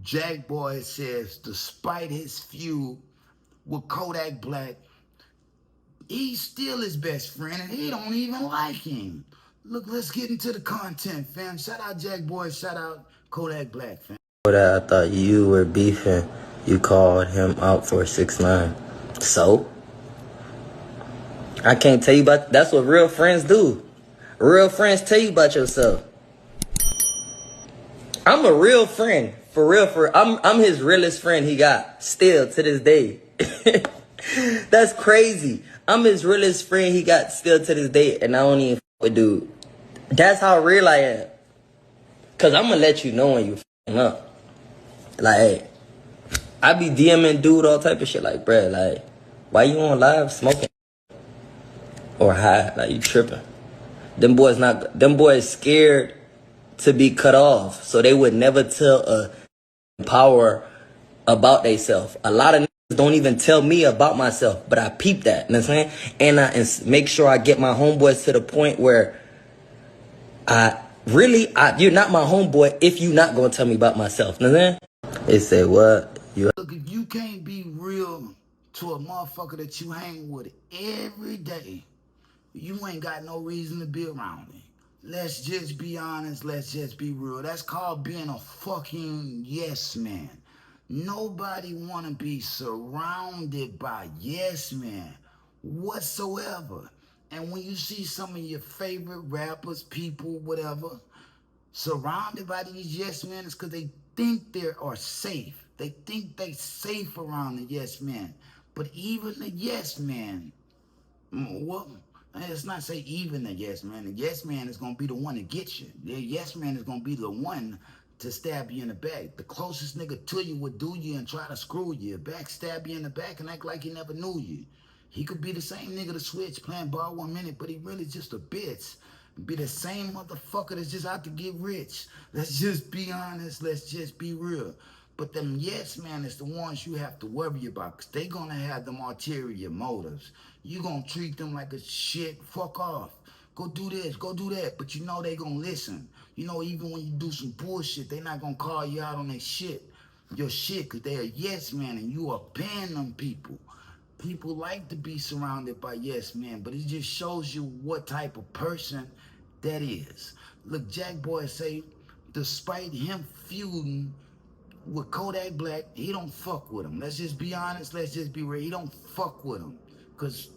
Jackboy says, despite his feud with Kodak Black, he's still his best friend and he don't even like him. Look, let's get into the content, fam. Shout out Jackboy, shout out Kodak Black, fam. That I thought you were beefing. You called him out for 6ix9ine. So? I can't tell you about... That's what real friends do. Real friends tell you about yourself. I'm a real friend. For real, I'm his realest friend he got. Still, to this day. That's crazy. I'm his realest friend he got still to this day. And I don't even f*** with dude. That's how real I am. Cause I'm gonna let you know when you f***ing up. Like, hey, I be DMing dude all type of shit. Like, bruh, like, why you on live smoking? Or high? Like, you tripping. Them boys scared to be cut off. So they would never tell a power about theyself. A lot of niggas don't even tell me about myself. But I peep that, you know what I'm saying? And I make sure I get my homeboys to the point where you're not my homeboy if you not gonna tell me about myself, you know what I'm saying? They say, what? Look, if you can't be real to a motherfucker that you hang with every day, you ain't got no reason to be around me. Let's just be honest, let's just be real. That's called being a fucking yes man. Nobody wanna be surrounded by yes men whatsoever. And when you see some of your favorite rappers, people, whatever, surrounded by these yes men, it's because they think they are safe. They think they safe around the yes men. But even the yes man, well, let's not say even the yes man. The yes man is going to be the one to get you. The yes man is going to be the one to stab you in the back. The closest nigga to you would do you and try to screw you, backstab you in the back and act like he never knew you. He could be the same nigga to switch, playing ball 1 minute, but he really just a bitch. Be the same motherfucker that's just out to get rich. Let's just be honest. Let's just be real. But them yes man is the ones you have to worry about, because they gonna have them ulterior motives. You gonna treat them like a shit, fuck off. Go do this, go do that. But you know they gonna listen. You know, even when you do some bullshit, they not gonna call you out on their shit. Your shit, because they a yes man and you are paying them people. People like to be surrounded by yes men, but it just shows you what type of person that is. Look, Jackboy say, despite him feuding with Kodak Black, he don't fuck with him. Let's just be honest, let's just be real. He don't fuck with him. Because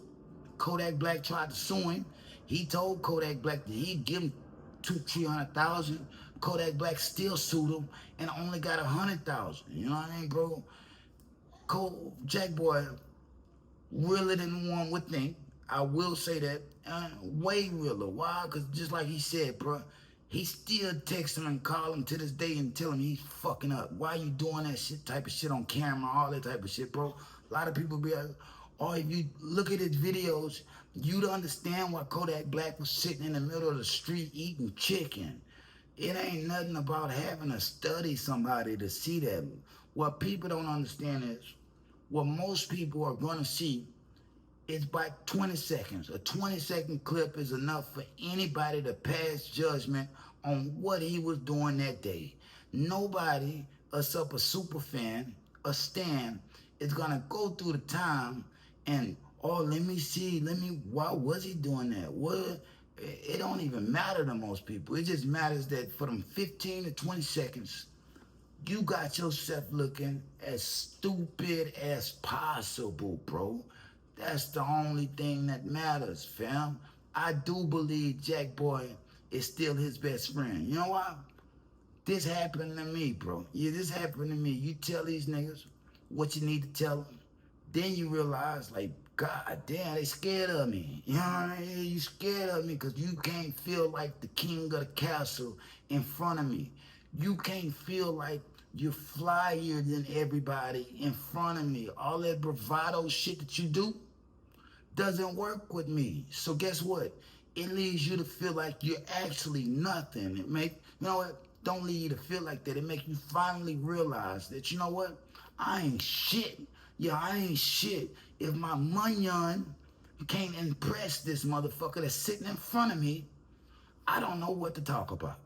Kodak Black tried to sue him. He told Kodak Black that he'd give him $200,000-300,000. Kodak Black still sued him and only got $100,000. You know what I mean, bro? Jackboy, realer than one would think. I will say that. Way realer. Why? Because just like he said, bro, he still text him and call him to this day and tell him he's fucking up. Why you doing that shit, type of shit on camera, all that type of shit, bro? A lot of people be like, or if you look at his videos, you'd understand why Kodak Black was sitting in the middle of the street eating chicken. It ain't nothing about having to study somebody to see that. What people don't understand is, what most people are gonna see is by 20 seconds. A 20-second clip is enough for anybody to pass judgment on what he was doing that day. Nobody, except a super fan, a stan, is gonna go through the time and, oh, let me see, why was he doing that? What? It don't even matter to most people. It just matters that for them 15 to 20 seconds, you got yourself looking as stupid as possible, bro. That's the only thing that matters, fam. I do believe Jackboy is still his best friend. You know why? This happened to me, bro. Yeah, this happened to me. You tell these niggas what you need to tell them. Then you realize, like, God damn, they scared of me. You know what I mean? You scared of me because you can't feel like the king of the castle in front of me. You can't feel like you're flyer than everybody in front of me. All that bravado shit that you do doesn't work with me. So guess what? It leads you to feel like you're actually nothing. You know what? Don't lead you to feel like that. It make you finally realize that, you know what? I ain't shit. Yeah, I ain't shit. If my munyon can't impress this motherfucker that's sitting in front of me, I don't know what to talk about.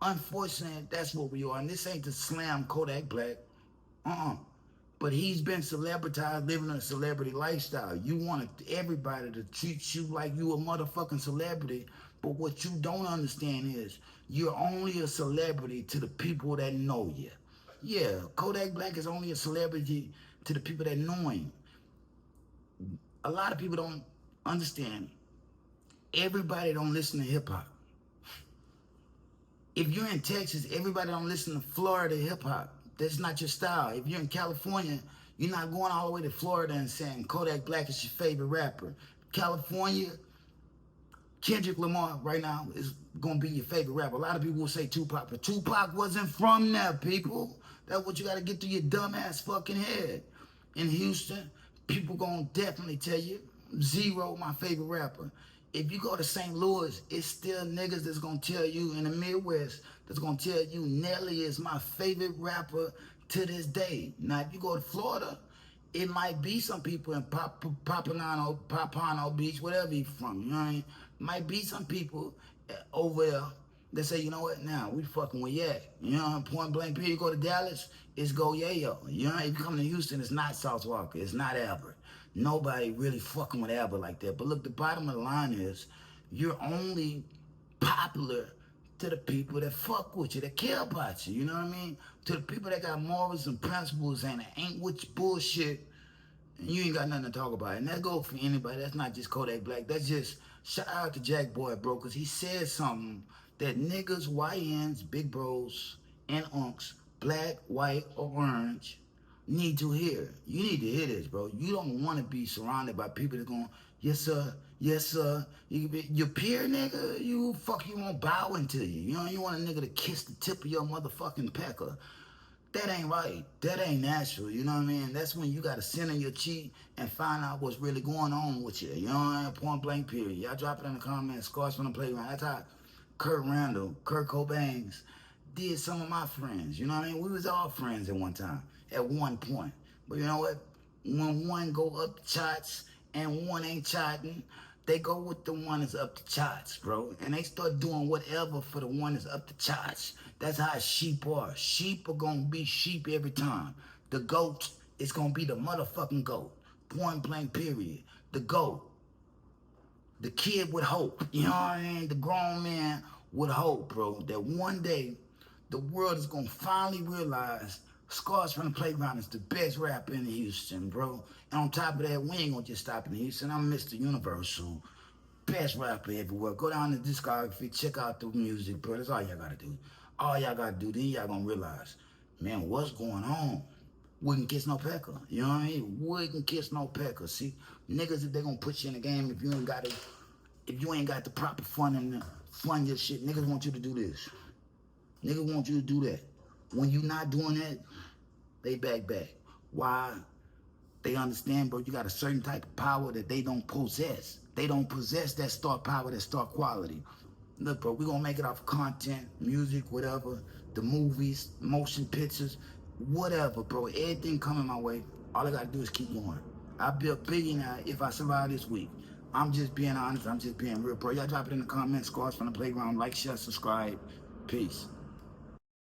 Unfortunately, that's what we are. And this ain't to slam Kodak Black. But he's been celebritized, living a celebrity lifestyle. You want everybody to treat you like you a motherfucking celebrity. But what you don't understand is you're only a celebrity to the people that know you. Yeah, Kodak Black is only a celebrity to the people that know him. A lot of people don't understand. Everybody don't listen to hip hop. If you're in Texas, everybody don't listen to Florida hip hop. That's not your style. If you're in California, you're not going all the way to Florida and saying Kodak Black is your favorite rapper. California, Kendrick Lamar right now is gonna be your favorite rapper. A lot of people will say Tupac, but Tupac wasn't from there, people. That's what you gotta get through your dumbass fucking head. In Houston, people gonna definitely tell you Zero, my favorite rapper. If you go to St. Louis, it's still niggas that's gonna tell you in the Midwest that's gonna tell you Nelly is my favorite rapper to this day. Now, if you go to Florida, it might be some people in Papano Beach, whatever you from, you know what I mean? Might be some people over there that say, you know what, now we fucking with Yak. You know, point blank period. You go to Dallas, it's Go Yayo. You know, if you come to Houston, it's not South Walker, it's not Albert. Nobody really fucking with Albert like that. But look, the bottom of the line is you're only popular to the people that fuck with you, that care about you, you know what I mean? To the people that got morals and principles and ain't with your bullshit, and you ain't got nothing to talk about. And that goes for anybody. That's not just Kodak Black. That's just, shout out to Jackboy, bro, because he said something that niggas, YNs, big bros, and unks, black, white, or orange, need to hear. You need to hear this, bro. You don't want to be surrounded by people that going, yes, sir, yes, sir. Your peer nigga, you won't bow into you. You know, you want a nigga to kiss the tip of your motherfucking pecker. That ain't right. That ain't natural. You know what I mean? That's when you got to center your cheek and find out what's really going on with you. You know what I mean? Point blank period. Y'all drop it in the comments. Scars from the playground. That's how Kurt Randall, Kurt Cobain's did some of my friends. You know what I mean? We was all friends at one time, at one point. But you know what? When one go up the charts and one ain't charting, they go with the one that's up the charts, bro. And they start doing whatever for the one that's up the charts. That's how sheep are. Sheep are gonna be sheep every time. The goat is gonna be the motherfucking goat. Point blank period. The goat. The kid with hope. You know what I mean? The grown man with hope, bro. That one day the world is gonna finally realize Scars from the Playground is the best rapper in Houston, bro. And on top of that, we ain't gonna just stop in Houston. I'm Mr. Universal. Best rapper everywhere. Go down to the discography, check out the music, bro. That's all y'all gotta do. All y'all gotta do, then y'all gonna realize, man, what's going on? Wouldn't kiss no pecker. You know what I mean? Wouldn't kiss no pecker. See, niggas, if they gonna put you in the game, if you ain't got the proper fun and fund your shit, niggas want you to do this. Niggas want you to do that. When you not doing that, they back. Why? They understand, bro, you got a certain type of power that they don't possess. They don't possess that star power, that star quality. Look, bro, we gonna make it off content, music, whatever, the movies, motion pictures, whatever, bro. Everything coming my way. All I gotta do is keep going. I'll be a billionaire if I survive this week. I'm just being honest. I'm just being real, bro. Y'all drop it in the comments. Scars from the Playground. Like, share, subscribe. Peace.